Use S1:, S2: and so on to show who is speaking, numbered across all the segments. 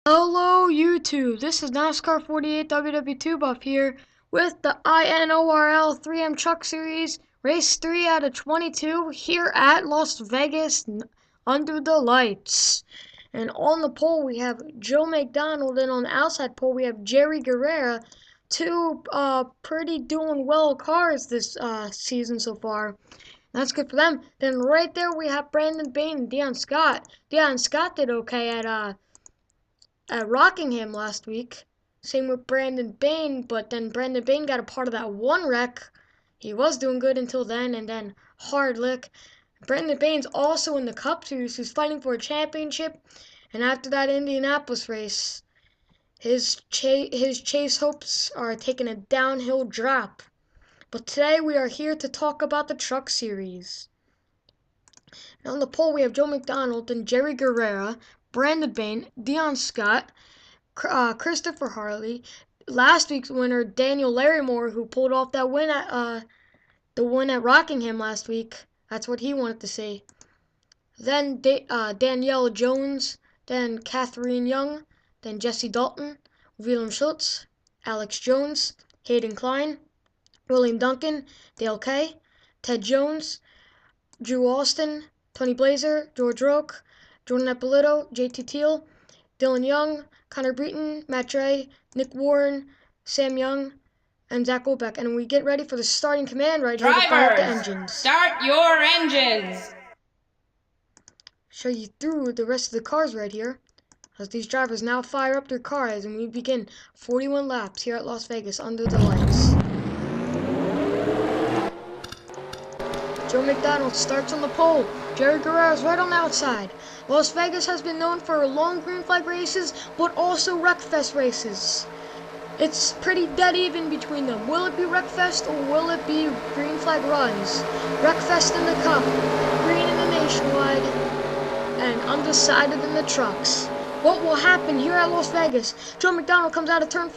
S1: Hello YouTube, this is NASCAR 48 WW2 Buff here with the INORL 3M Truck Series Race 3 out of 22 here at Las Vegas under the lights. And on the pole we have Joe McDonald, and on the outside pole we have Jerry Guerrera, two pretty doing well cars this season so far. That's good for them. Then right there we have Brandon Bain and Dion Scott. Dion Scott did okay at Rockingham last week. Same with Brandon Bain, but then Brandon Bain got a part of that one wreck. He was doing good until then, and then hard lick. Brandon Bain's also in the Cup Series, who's fighting for a championship. And after that Indianapolis race, his chase hopes are taking a downhill drop. But today we are here to talk about the Truck Series. Now on the pole we have Joe McDonald and Jerry Guerrera, Brandon Bain, Dion Scott, Christopher Harley, last week's winner Daniel Larrymore, who pulled off that win at the win at Rockingham last week. That's what he wanted to see. Then Danielle Jones, then Catherine Young, then Jesse Dalton, William Schultz, Alex Jones, Hayden Klein, William Duncan, Dale Kay, Ted Jones, Drew Austin, Tony Blazer, George Roque, Jordan Eppolito, JT Teal, Dylan Young, Connor Breton, Matt Dre, Nick Warren, Sam Young, and Zach Olbeck. And we get ready for the starting command right here to fire up the engines.
S2: Start your engines!
S1: Show you through the rest of the cars right here, as these drivers now fire up their cars, and we begin 41 laps here at Las Vegas under the lights. Joe McDonald starts on the pole. Jerry Guerrera is right on the outside. Las Vegas has been known for long green flag races, but also Wreckfest races. It's pretty dead even between them. Will it be Wreckfest or will it be green flag runs? Wreckfest in the Cup, green in the Nationwide, and undecided in the trucks. What will happen here at Las Vegas? Joe McDonald comes out of turn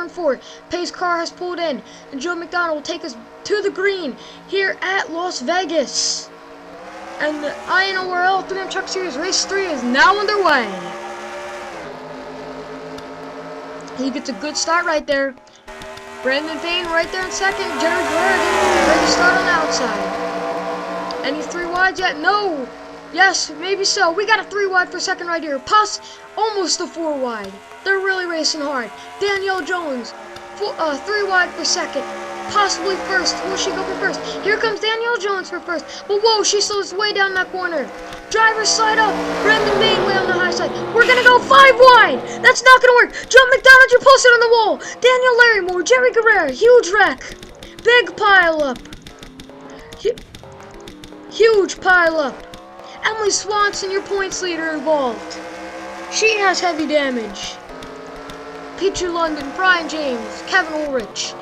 S1: 4. Pace car has pulled in, and Joe McDonald will take us to the green here at Las Vegas. And the INORL 3M Truck Series Race 3 is now underway. He gets a good start right there. Brandon Bain right there in second. Jerry Guerrera getting ready to start on the outside. Any 3 wides yet? No. Yes, maybe so. We got a 3 wide for second right here. Almost a 4 wide. They're really racing hard. Danielle Jones, 3 wide for second. Possibly first. Will she go for first? Here comes Danielle Jones for first. But whoa, she slows way down that corner. Drivers slide up. Brandon Bain way on the high side. We're gonna go 5 wide. That's not gonna work. Joe McDonald, you're posted on the wall. Daniel Larrymore, Jerry Guerrera, huge wreck. Big pile up. Huge pile up. Emily Swanson, your points leader, involved. She has heavy damage. Peter London, Brian James, Kevin Ulrich,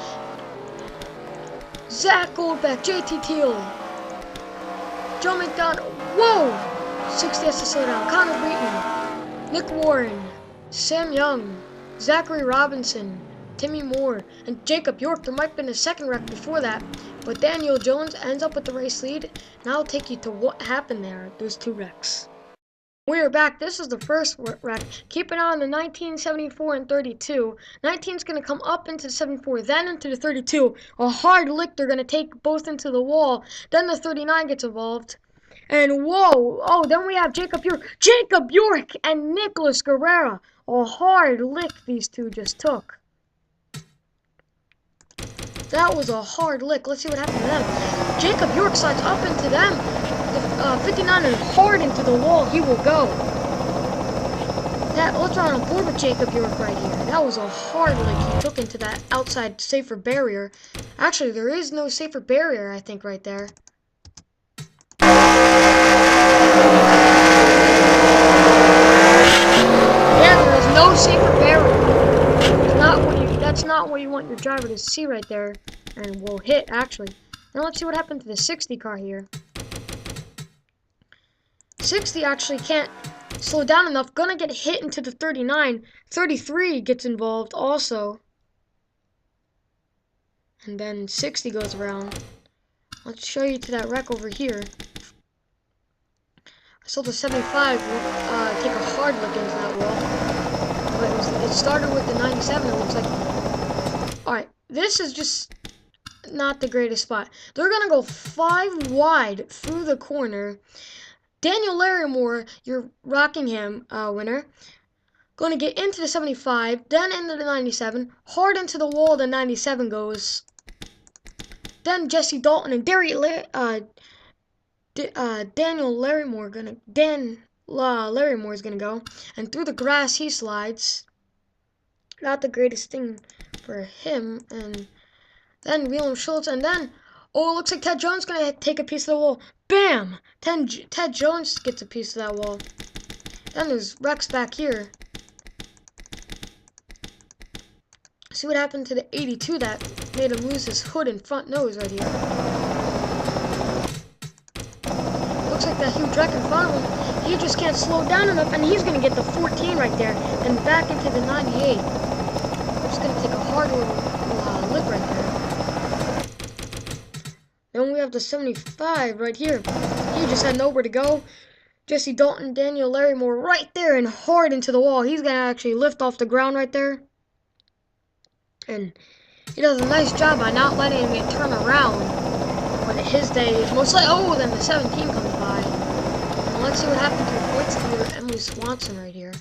S1: Zach Goldbeck, JT Teal, Joe McDonald. Whoa! 60 has to slow down. Connor Breton, Nick Warren, Sam Young, Zachary Robinson, Timmy Moore, and Jacob York. There might have been a second wreck before that, but Daniel Jones ends up with the race lead. And I'll take you to what happened there, those 2 wrecks. We are back. This is the first wreck. Keep an eye on the 1974 and 32. 19's going to come up into the 74, then into the 32. A hard lick. They're going to take both into the wall. Then the 39 gets involved. And whoa, oh, then we have Jacob York and Nicholas Guerrera. A hard lick these two just took. That was a hard lick. Let's see what happened to them. Jacob York slides up into them. The 59 is hard into the wall. He will go. Let's run on board with Jacob York right here. That was a hard lick he took into that outside safer barrier. Actually, there is no safer barrier, I think, right there. Yeah, there is no safer barrier. That's not what you want your driver to see right there, and will hit, actually. Now let's see what happened to the 60 car here. 60 actually can't slow down enough, gonna get hit into the 39. 33 gets involved also. And then 60 goes around. Let's show you to that wreck over here. I saw the 75 take a hard look into that wall. it started with the 97, it looks like. Alright, this is just not the greatest spot. They're going to go 5 wide through the corner. Daniel Larrymore, your Rockingham winner, going to get into the 75, then into the 97, hard into the wall, the 97 goes. Then Jesse Dalton and Daniel Larrymore Larrymore's gonna go, and through the grass he slides. Not the greatest thing for him. And then William Schultz, and then it looks like Ted Jones gonna take a piece of the wall. Bam! Ted Jones gets a piece of that wall. Then there's Rex back here. See what happened to the 82 that made him lose his hood and front nose right here. Looks like that huge wreck in front of him. He just can't slow down enough, and he's gonna get the 14 right there, and back into the 98. Just gonna take a hard little lip right there. Then we have the 75 right here. He just had nowhere to go. Jesse Dalton, Daniel Larrymore right there and hard into the wall. He's gonna actually lift off the ground right there. And he does a nice job by not letting him get turned around. But his day is most like, oh, then the 17 comes by. And let's see what happens to the points leader, Emily Swanson right here.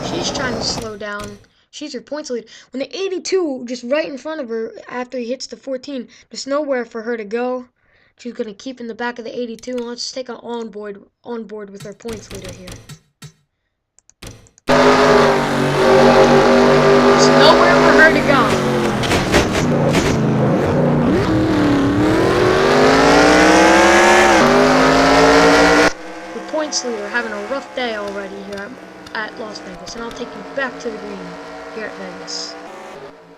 S1: She's trying to slow down. She's your points leader. When the 82 just right in front of her after he hits the 14, there's nowhere for her to go. She's going to keep in the back of the 82, and let's take an on board with our points leader here. There's nowhere for her to go. The points leader having a rough day already here at Las Vegas, and I'll take you back to the green here at Vegas.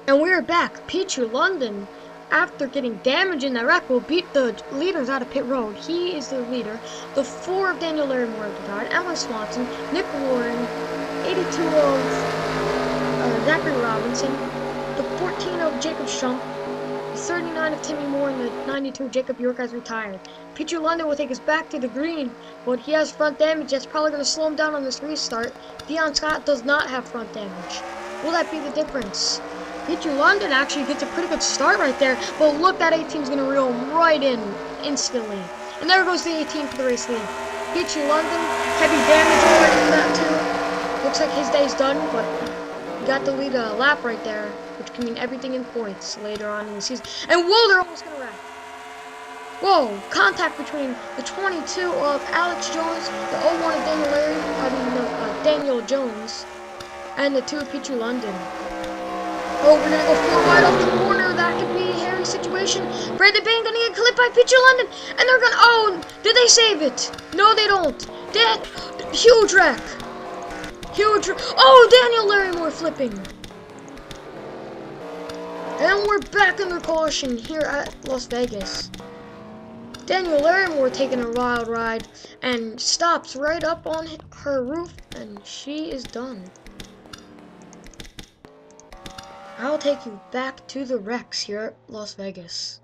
S1: And we're back. Peter London, after getting damage in that wreck, will beat the leaders out of pit road. He is the leader. The 4 of Daniel Larrymore retired, Emily Swanson, Nick Warren, 82 of Zachary Robinson, the 14 of Jacob Shump, the 39 of Timmy Moore, and the 92 of Jacob York has retired. Peter London will take us back to the green, but he has front damage. That's probably going to slow him down on this restart. Dion Scott does not have front damage. Will that be the difference? Peter London actually gets a pretty good start right there, but look, that 18's going to reel him right in instantly. And there goes the 18 for the race lead. Peter London, heavy damage already in that too. Looks like his day's done, but he got to lead a lap right there, which can mean everything in points later on in the season. And whoa, they're almost going to wreck. Whoa, contact between the 22 of Alex Jones, the 01 of Daniel Jones, and the 2 of Peter London. Oh, we're going to go 4 wide off the corner. That could be a hairy situation. Brandon Bain going to get clipped by Peter London. And they're going to... Oh, did they save it? No, they don't. Huge wreck. Oh, Daniel Larrymore flipping. And we're back under caution here at Las Vegas. Daniel Larrymore taking a wild ride and stops right up on her roof, and she is done. I'll take you back to the wrecks here at Las Vegas.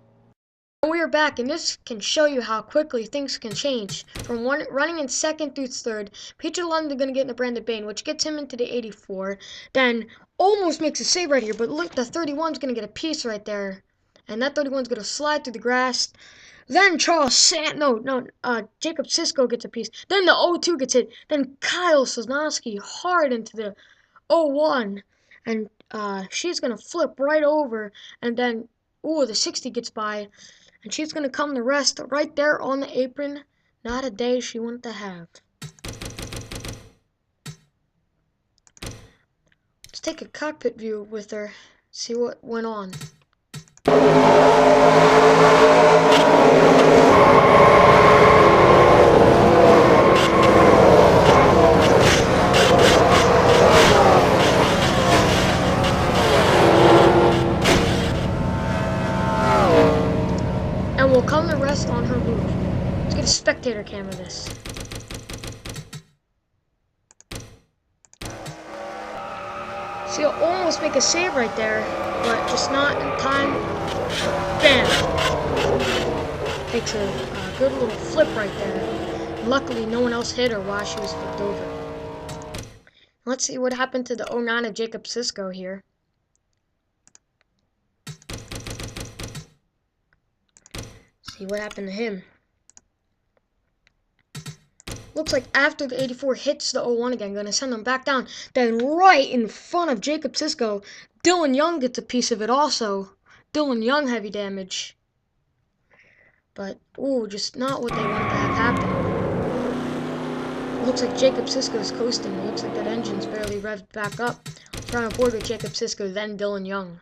S1: We are back, and this can show you how quickly things can change. From running in second through third, Peter London going to get into Brandon Bain, which gets him into the 84. Then almost makes a save right here, but look, the 31's going to get a piece right there. And that 31's going to slide through the grass. Then Jacob Sisko gets a piece. Then the 02 gets hit. Then Kyle Sosnowski hard into the 01. And she's going to flip right over. And then, the 60 gets by. And she's going to come to rest right there on the apron. Not a day she wanted to have. Let's take a cockpit view with her. See what went on. And we'll come to rest on her roof. Let's get a spectator cam of this. See, he'll almost make a save right there, but just not in time. Bam! Takes a good little flip right there. Luckily, no one else hit her while she was flipped over. Let's see what happened to the 09 of Jacob Sisko here. See what happened to him. Looks like after the 84 hits the 01 again, gonna send him back down. Then right in front of Jacob Sisko, Dylan Young gets a piece of it also. Dylan Young heavy damage. But, ooh, just not what they wanted to have happen. Looks like Jacob Sisko is coasting. Looks like that engine's barely revved back up. Trying to board with Jacob Sisko, then Dylan Young.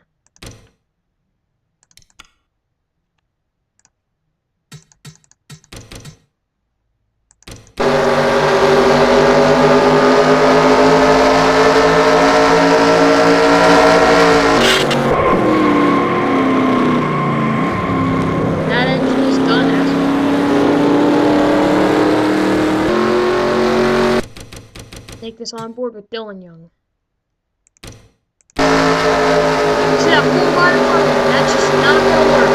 S1: That engine is done as well. Take this on board with Dylan Young. See that full right in front of him? That's just not gonna work.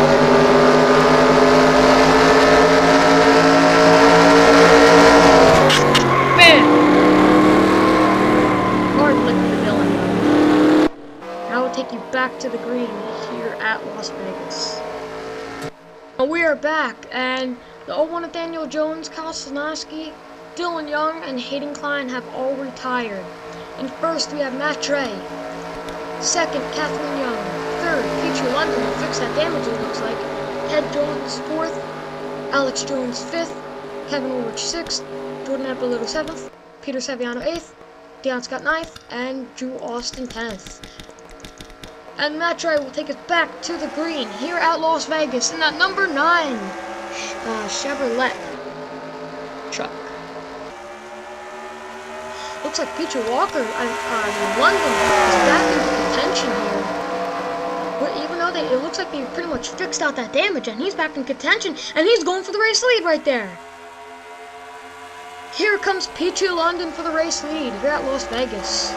S1: Bam! Hard lick for Dylan Young. Now we'll take you back to the green here at Las Vegas. We are back, and the 01 of Daniel Jones, Kyle Sosnowski, Dylan Young, and Hayden Klein have all retired. And first we have Matt Trey. Second, Catherine Young. Third, Peter London will fix that damage, it looks like. Ted Jones, fourth. Alex Jones, fifth. Kevin Ulrich, sixth. Jordan Eppolito, seventh. Peter Saviano, eighth. Deion Scott, ninth. And Drew Austin, 10th. And Matt Trey will take us back to the green here at Las Vegas in that number 9 Chevrolet truck. Looks like Peter Walker, London, is back into contention here. But even though it looks like they pretty much fixed out that damage, and he's back in contention, and he's going for the race lead right there. Here comes Peter London for the race lead here at Las Vegas.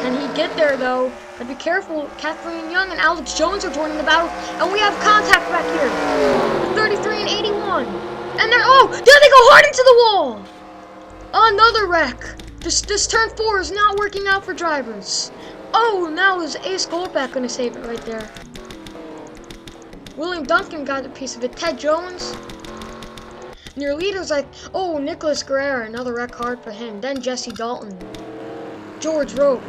S1: Can he get there though? But be careful, Kathleen Young and Alex Jones are joining the battle, and we have contact back here. 33 and 81. And then, oh, there they go hard into the wall. Another wreck. This turn 4 is not working out for drivers. Oh, now is Ace Goldback going to save it right there. William Duncan got a piece of it. Ted Jones. And your leader's like, oh, Nicholas Guerrero, another wreck hard for him. Then Jesse Dalton. George Roque.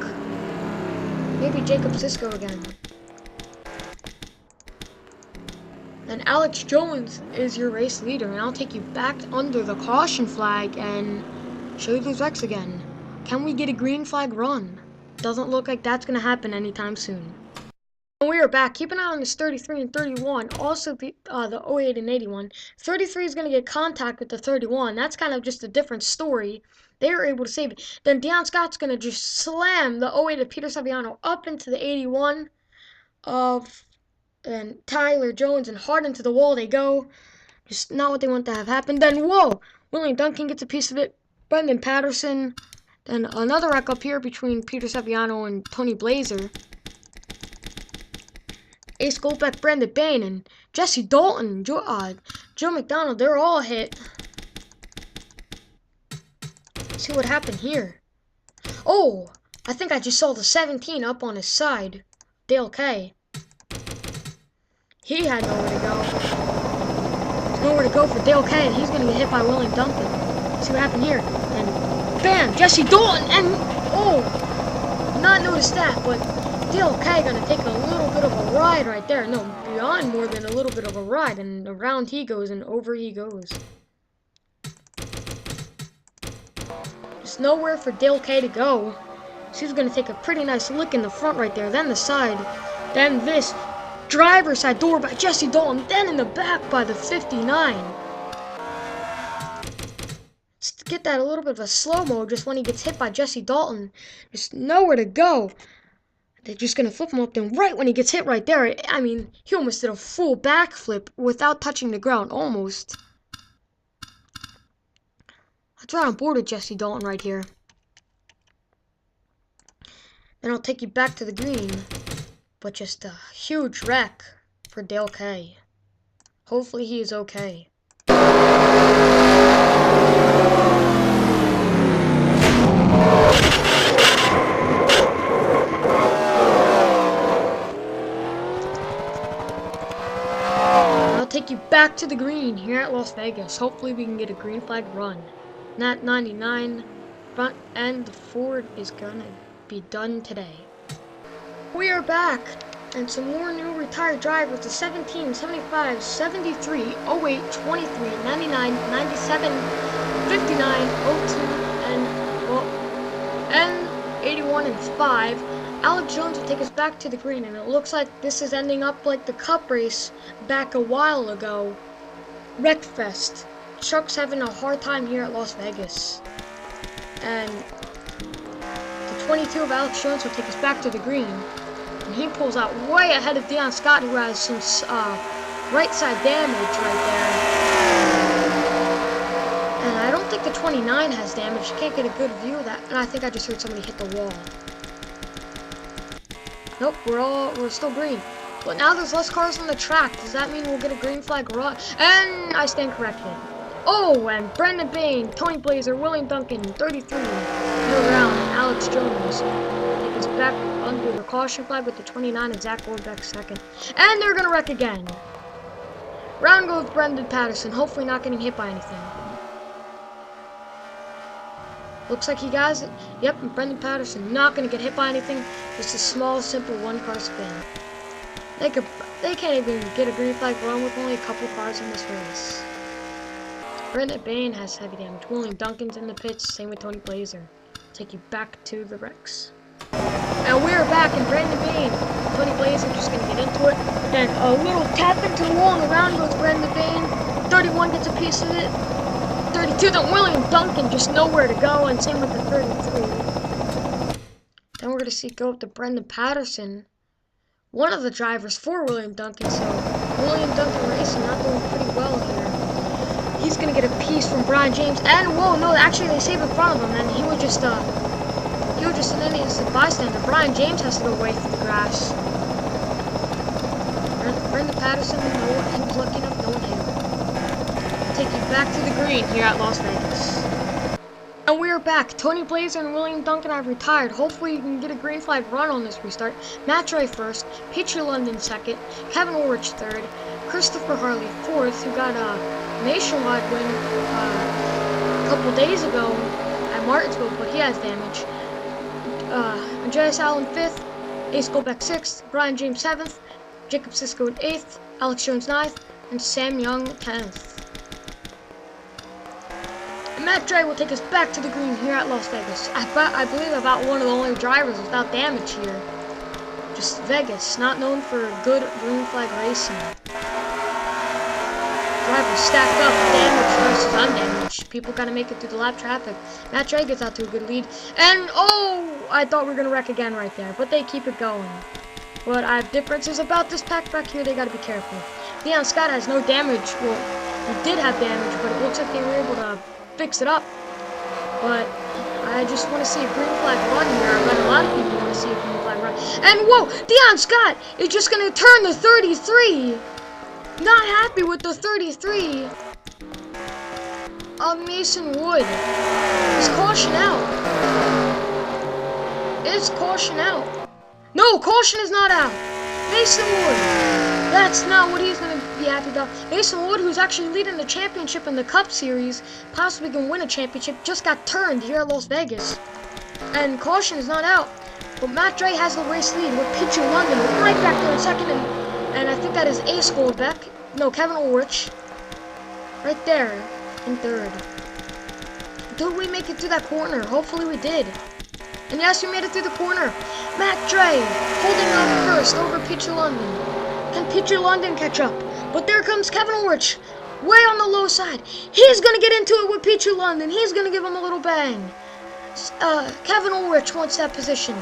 S1: Maybe Jacob Sisko again. And Alex Jones is your race leader, and I'll take you back under the caution flag and show you those wrecks again. Can we get a green flag run? Doesn't look like that's going to happen anytime soon. And we are back. Keep an eye on this 33 and 31. Also, the 08 and 81. 33 is going to get contact with the 31. That's kind of just a different story. They were able to save it. Then Deion Scott's going to just slam the 08 of Peter Saviano up into the 81 of and Tyler Jones, and hard into the wall they go. Just not what they want to have happen. Then, whoa! William Duncan gets a piece of it. Brendan Patterson. Then another wreck up here between Peter Saviano and Tony Blazer. Ace Goldbeck, Brandon Bain, and Jesse Dalton, Joe McDonald, they're all hit. Let's see what happened here. Oh, I think I just saw the 17 up on his side. Dale K. He had nowhere to go. There's nowhere to go for Dale K, and he's going to get hit by William Duncan. Let's see what happened here. And bam, Jesse Dalton, and oh, not noticed that, but Dale K going to take a little bit of a ride right there. No, beyond more than a little bit of a ride, and around he goes, and over he goes. There's nowhere for Dale K to go. So he's going to take a pretty nice lick in the front right there, then the side, then this driver's side door by Jesse Dalton, then in the back by the 59. Let's get that a little bit of a slow-mo just when he gets hit by Jesse Dalton. There's nowhere to go. They're just going to flip him up, then right when he gets hit right there, I mean, he almost did a full backflip without touching the ground, almost. Let's run on board with Jesse Dalton right here. Then I'll take you back to the green. But just a huge wreck for Dale K. Hopefully he is okay. take you back to the green here at Las Vegas. Hopefully we can get a green flag run. Nat 99 front end Ford is gonna be done today. We are back, and some more new retired drivers: the 17, 75, 73, 08, 23, 99, 97, 59, 02, and 81 and 5. Alex Jones will take us back to the green, and it looks like this is ending up like the Cup race back a while ago. Wreckfest. Chuck's having a hard time here at Las Vegas. And the 22 of Alex Jones will take us back to the green. And he pulls out way ahead of Dion Scott, who has some right side damage right there. And I don't think the 29 has damage. You can't get a good view of that. And I think I just heard somebody hit the wall. Nope, we're still green. But now there's less cars on the track. Does that mean we'll get a green flag run? And I stand corrected. Oh, and Brendan Bain, Tony Blazer, William Duncan, 33, middle round, and Alex Jones take us back under the caution flag with the 29 and Zach Orbeck second. And they're gonna wreck again. Round goes Brendan Patterson, hopefully not getting hit by anything. Looks like he got it. Yep, and Brendan Patterson not gonna get hit by anything. Just a small, simple one-car spin. They can't even get a green flag run with only a couple cars in this race. Brendan Bain has heavy damage. William Duncan's in the pits. Same with Tony Blazer. Take you back to the wrecks. And we're back, and Brendan Bain, Tony Blazer just gonna get into it. And a little tap into the wall, and around goes Brendan Bain. 31 gets a piece of it. 32, then William Duncan just nowhere to go, and same with the 33. Then we're gonna see go up to Brendan Patterson, one of the drivers for William Duncan. So William Duncan Racing not doing pretty well here. He's gonna get a piece from Brian James, and whoa, no, actually they saved in front of him, and he was just an innocent bystander. Brian James has to go away through the grass. Brendan Patterson, he was lucky enough, no one hit him. Take you back to the green here at Las Vegas. And we're back. Tony Blazer and William Duncan have retired. Hopefully you can get a green flag run on this restart. Matt Ray first, Peter London second, Kevin Ulrich third, Christopher Harley fourth, who got a nationwide win a couple days ago at Martinsville, but he has damage. Andreas Allen fifth, Ace Goldbeck sixth, Brian James seventh, Jacob Sisko in eighth, Alex Jones ninth, and Sam Young 10th. Matt Dre will take us back to the green here at Las Vegas. I believe about one of the only drivers without damage here. Just Vegas, not known for good green flag racing. Drivers stacked up, damage versus undamaged. People gotta make it through the lap traffic. Matt Dre gets out to a good lead. And oh, I thought we were gonna wreck again right there, but they keep it going. But I have differences about this pack back here, they gotta be careful. Dion Scott has no damage. Well, he did have damage, but it looks like they were able to fix it up. But I just want to see a green flag run here. I bet a lot of people want to see a green flag run. And whoa, Dion Scott is just going to turn the 33. Not happy with the 33 of Mason Wood. Is caution out? Is caution out? No, caution is not out. Mason Wood. That's not what he's going to be happy about. Mason Wood, who's actually leading the championship in the Cup Series, possibly can win a championship, just got turned here at Las Vegas. And caution is not out. But Matt Dre has the race lead with Peter London right back there in second. And I think that is Ace Goldbeck. No, Kevin Ulrich. Right there in third. Did we make it through that corner? Hopefully we did. And yes, we made it through the corner. Matt Dre holding on first over Peter London. Can Peter London catch up? But there comes Kevin Ulrich, way on the low side. He's going to get into it with Peter London. He's going to give him a little bang. Kevin Ulrich wants that position.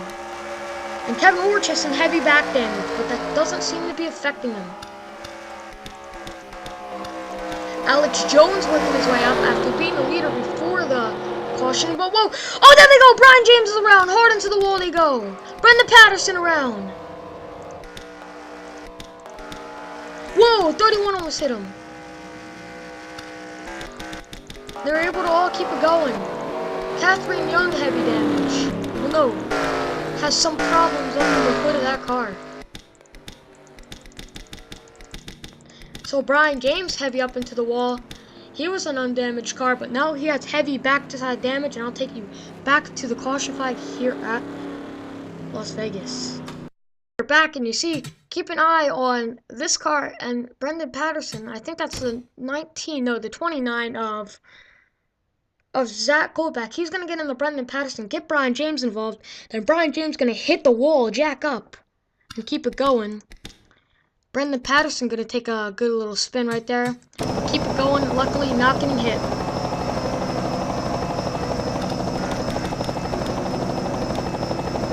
S1: And Kevin Ulrich has some heavy back damage, but that doesn't seem to be affecting him. Alex Jones working his way up after being the leader before the caution. But whoa! Oh, there they go! Brian James is around. Hard into the wall they go. Brendan Patterson around. Whoa! 31 almost hit him. They're able to all keep it going. Catherine Young heavy damage. Well, no. Has some problems under the hood of that car. So Brian James heavy up into the wall. He was an undamaged car, but now he has heavy back to side damage, and I'll take you back to the caution flag here at Las Vegas. You're back, and you see, keep an eye on this car and Brendan Patterson. I think that's the 29 of Zach Goldback. He's gonna get in the Brendan Patterson, get Brian James involved. Then Brian James gonna hit the wall, jack up, and keep it going. Brendan Patterson gonna take a good little spin right there. Keep it going, luckily not getting hit.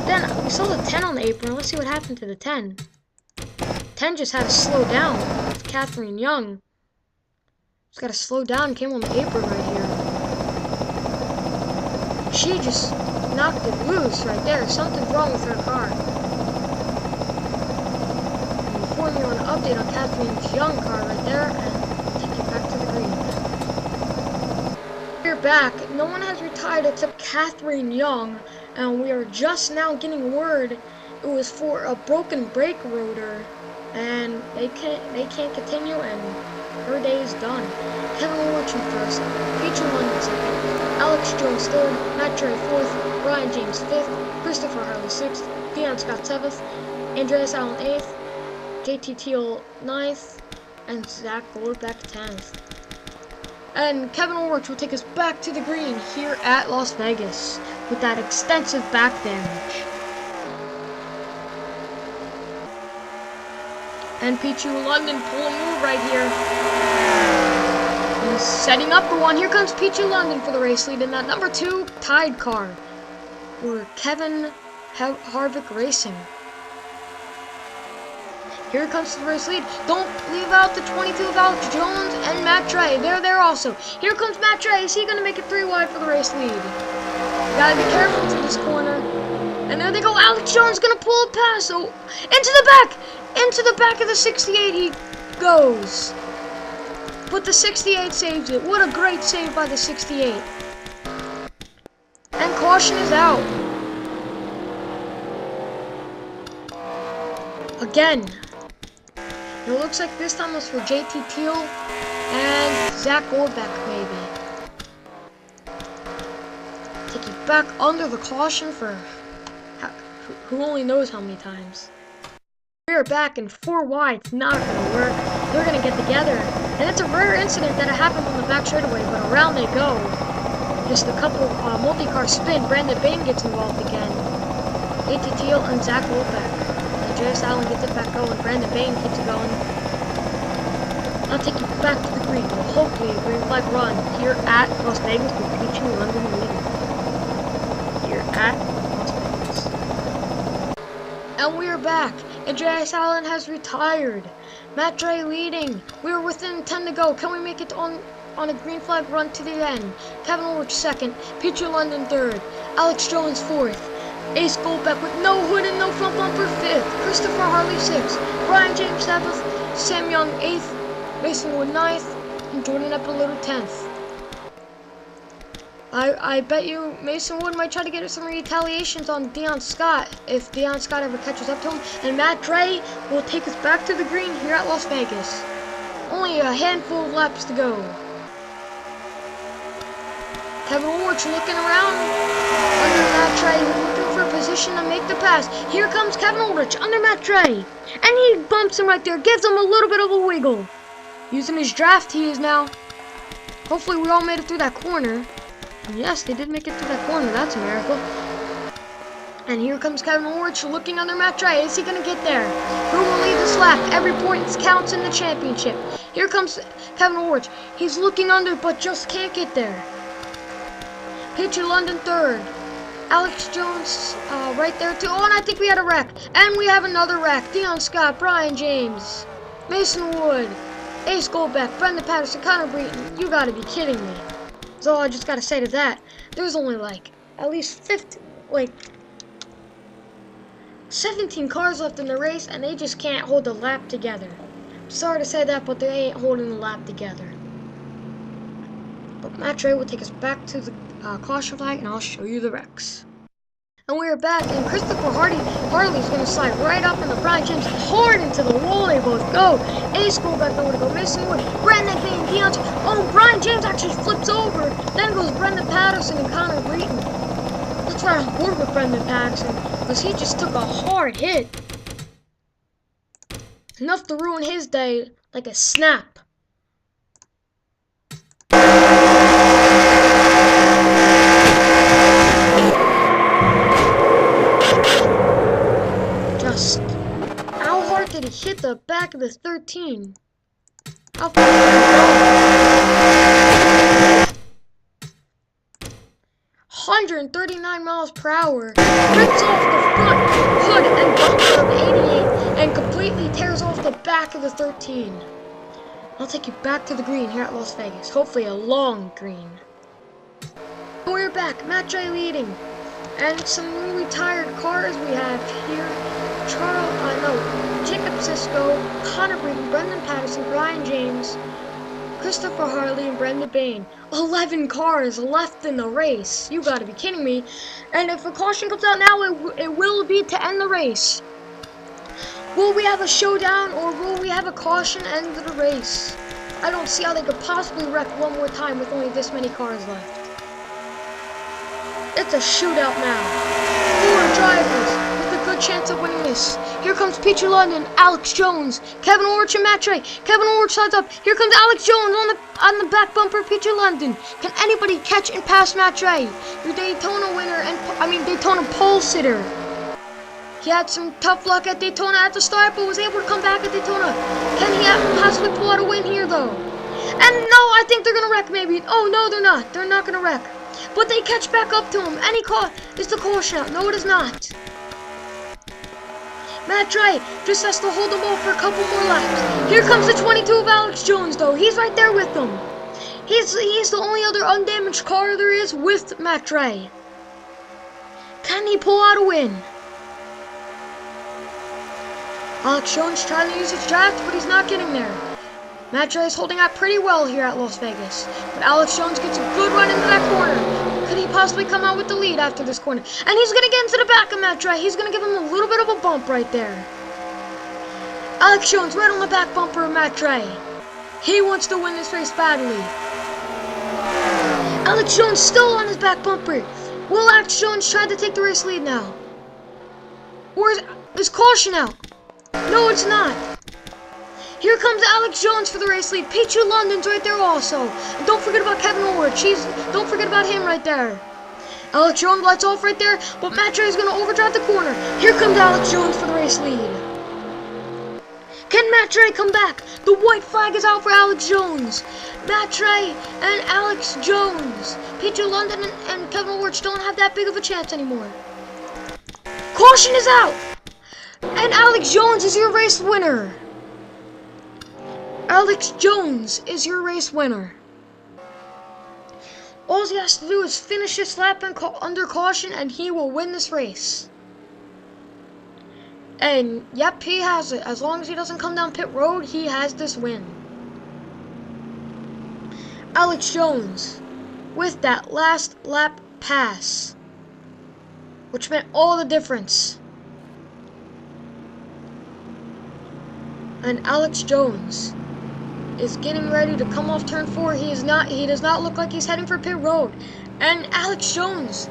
S1: Then we saw the 10 on the apron. Let's see what happened to the 10. 10 just had to slow down with Catherine Young. Just gotta slow down, came on the apron right here. She just knocked it loose right there. Something's wrong with her car. Inform you on an update on Catherine's Young car right there, and take you back to the green. We're back. No one has retired except Catherine Young, and we are just now getting word it was for a broken brake rotor, and they can't continue, and her day is done. Kevin Orchard first, Peter London second, Alex Jones third, Matt Trey fourth, Brian James fifth, Christopher Harley sixth, Deion Scott seventh, Andreas Allen eighth, JT Teal 9th, and Zach Goldback 10th. And Kevin Ulrich will take us back to the green here at Las Vegas with that extensive back damage. And Pichu London pulling move right here. He's setting up the one. Here comes Pichu London for the race lead in that number 2 tied car for Kevin Harvick Racing. Here comes the race lead. Don't leave out the 22 of Alex Jones and Matt Trey. They're there also. Here comes Matt Trey. Is he going to make it 3 wide for the race lead? You got to be careful through this corner. And there they go. Alex Jones going to pull it past. So into the back. Into the back of the 68 he goes. But the 68 saves it. What a great save by the 68. And caution is out. Again. It looks like this time was for JT Teal and Zach Goldback, maybe. Take you back under the caution for who only knows how many times. We are back in 4 wide. It's not going to work. They're going to get together. And it's a rare incident that it happened on the back straightaway, but around they go. Just a couple multi-car spin. Brandon Bain gets involved again. JT Teal and Zach Goldback. Andreas Allen gets it back going. Brandon Bain keeps it going. I'll take you back to the green. Well, hopefully a green flag run here at Las Vegas with Pichu London leading. Here at Las Vegas. And we are back. Andreas Allen has retired. Matt Trey leading. We are within 10 to go. Can we make it on a green flag run to the end? Kevin Ulrich second. Pichu London third. Alex Jones fourth. Ace Goldback with no hood and no front bumper 5th. Christopher Harley 6th. Brian James 7th. Sam Young 8th. Mason Wood 9th. And Jordan Eppolito 10th. I bet you Mason Wood might try to get some retaliations on Deion Scott if Deion Scott ever catches up to him. And Matt Trey will take us back to the green here at Las Vegas. Only a handful of laps to go. Kevin Ulrich looking around under Matt Trey, looking for a position to make the pass. Here comes Kevin Ulrich under Matt Trey. And he bumps him right there, gives him a little bit of a wiggle. Using his draft he is now. Hopefully we all made it through that corner. And yes, they did make it through that corner. That's a miracle. And here comes Kevin Ulrich looking under Matt Trey. Is he going to get there? Who will lead this lap? Every point counts in the championship. Here comes Kevin Ulrich. He's looking under but just can't get there. Pichu London third. Alex Jones right there too. Oh, and I think we had a wreck. And we have another wreck. Deion Scott, Brian James, Mason Wood, Ace Goldback, Brendan Patterson, Connor Breton. You gotta be kidding me. That's all I just gotta say to that. There's only like at least 17 cars left in the race, and they just can't hold the lap together. Sorry to say that, but they ain't holding the lap together. But Matt Trey will take us back to the caution flag, and I'll show you the wrecks. And we are back, and Christopher Harley's gonna slide right up into Brian James, hard into the wall. They both go. A school back over to go missing with Brandon Payne, Deontay. Oh, Brian James actually flips over. Then goes Brendan Patterson and Connor Breton. Let's try to board with Brendan Patterson because he just took a hard hit. Enough to ruin his day like a snap. Just how hard did he hit the back of the 13? How far did he go? 139 miles per hour. Rips off the front hood and bumper of 88 and completely tears off the back of the 13. I'll take you back to the green here at Las Vegas. Hopefully a long green. We're back. Matt J leading. And some newly retired cars we have here. Jacob Sisko, Connor Breton, Brendan Patterson, Brian James, Christopher Harley, and Brendan Bain. 11 cars left in the race. You gotta be kidding me. And if a caution comes out now, it will be to end the race. Will we have a showdown or will we have a caution end the race? I don't see how they could possibly wreck one more time with only this many cars left. It's a shootout now. 4 drivers with a good chance of winning this. Here comes Peachy London, Alex Jones, Kevin Orch, and Matt Trey. Kevin Orch slides up. Here comes Alex Jones on the back bumper of Peachy London. Can anybody catch and pass Matt Trey? Your Daytona winner Daytona pole sitter. He had some tough luck at Daytona at the start, but was able to come back at Daytona. Can he possibly pull out a win here, though? And no, I think they're gonna wreck maybe. Oh no, they're not. They're not gonna wreck. But they catch back up to him. And he is the caution out. No, it is not. Matt Trey just has to hold them off for a couple more laps. Here comes the 22 of Alex Jones, though. He's right there with them. He's the only other undamaged car there is with Matt Trey. Can he pull out a win? Alex Jones trying to use his draft, but he's not getting there. Matt Trey is holding out pretty well here at Las Vegas, but Alex Jones gets a good run into that corner. Could he possibly come out with the lead after this corner? And he's going to get into the back of Matt Trey. He's going to give him a little bit of a bump right there. Alex Jones right on the back bumper of Matt Trey. He wants to win this race badly. Alex Jones still on his back bumper. Will Alex Jones try to take the race lead now? Or is caution out? No, it's not. Here comes Alex Jones for the race lead. Peachy London's right there also. And don't forget about Kevin Orch. Don't forget about him right there. Alex Jones lights off right there, but Matt Trey is going to overdrive the corner. Here comes Alex Jones for the race lead. Can Matt Trey come back? The white flag is out for Alex Jones. Matt Trey and Alex Jones. Peachy London and Kevin Orch don't have that big of a chance anymore. Caution is out. And Alex Jones is your race winner. Alex Jones is your race winner. All he has to do is finish this lap under caution and he will win this race. And yep, he has it. As long as he doesn't come down pit road, he has this win. Alex Jones with that last lap pass, which meant all the difference. And Alex Jones is getting ready to come off turn 4. He does not look like he's heading for pit road. And Alex Jones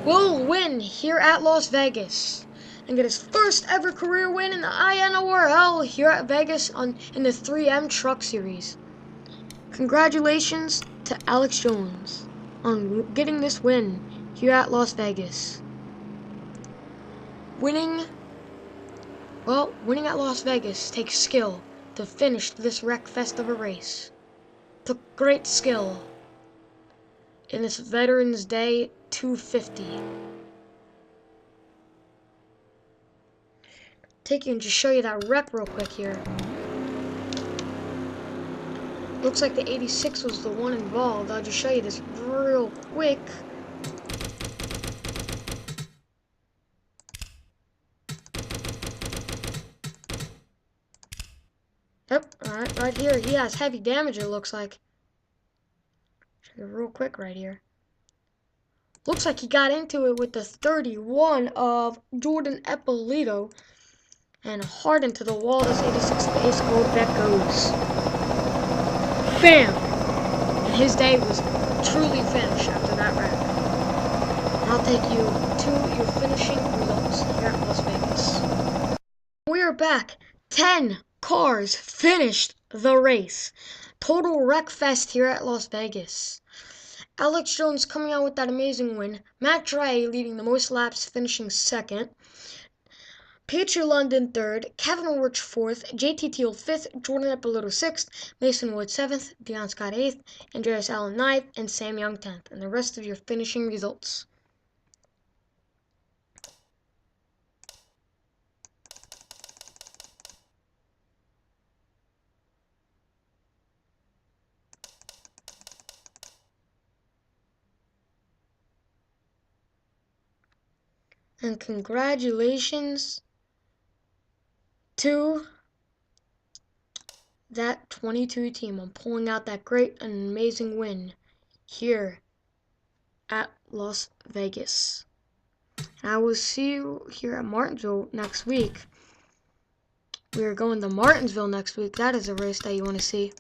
S1: will win here at Las Vegas and get his first ever career win in the INORL here at Vegas in the 3M Truck Series. Congratulations to Alex Jones on getting this win here at Las Vegas. Winning at Las Vegas takes skill to finish this wreck fest of a race. Took great skill in this Veterans Day 250. Take you and just show you that wreck real quick here. Looks like the 86 was the one involved. I'll just show you this real quick. Yep, alright, right here. He has heavy damage, it looks like. Show you real quick right here. Looks like he got into it with the 31 of Jordan Eppolito. And hard into the wall as 86 base gold bet goes. Bam! And his day was truly finished after that round. And I'll take you to your finishing results here at Las Vegas. We are back. 10 cars finished the race. Total wreck fest here at Las Vegas. Alex Jones coming out with that amazing win. Matt Dre leading the most laps, finishing second. Peter London third, Kevin Ulrich fourth, JT Teal fifth, Jordan Eppolito sixth, Mason Wood seventh, Deion Scott eighth, Andreas Allen ninth, and Sam Young 10th. And the rest of your finishing results. And congratulations to that 22 team on pulling out that great and amazing win here at Las Vegas. And I will see you here at Martinsville next week. We are going to Martinsville next week. That is a race that you want to see.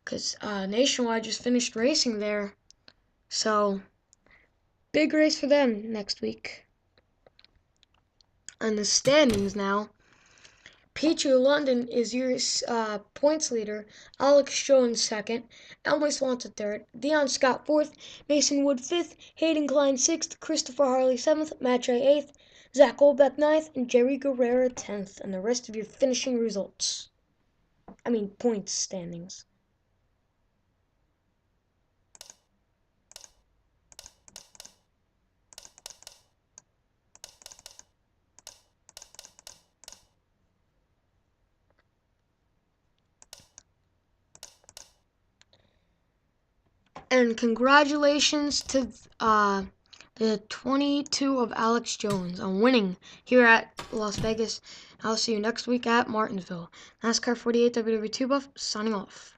S1: Because Nationwide just finished racing there. So, big race for them next week. And the standings now. Peachy London is your points leader. Alex Jones second. Elmer Swanson third. Deion Scott fourth. Mason Wood fifth. Hayden Klein sixth. Christopher Harley seventh. Matt J eighth. Zach Olbeck ninth. And Jerry Guerrera 10th. And the rest of your finishing results. Points standings. And congratulations to the 22 of Alex Jones on winning here at Las Vegas. I'll see you next week at Martinsville. NASCAR 48 WW2 Buff signing off.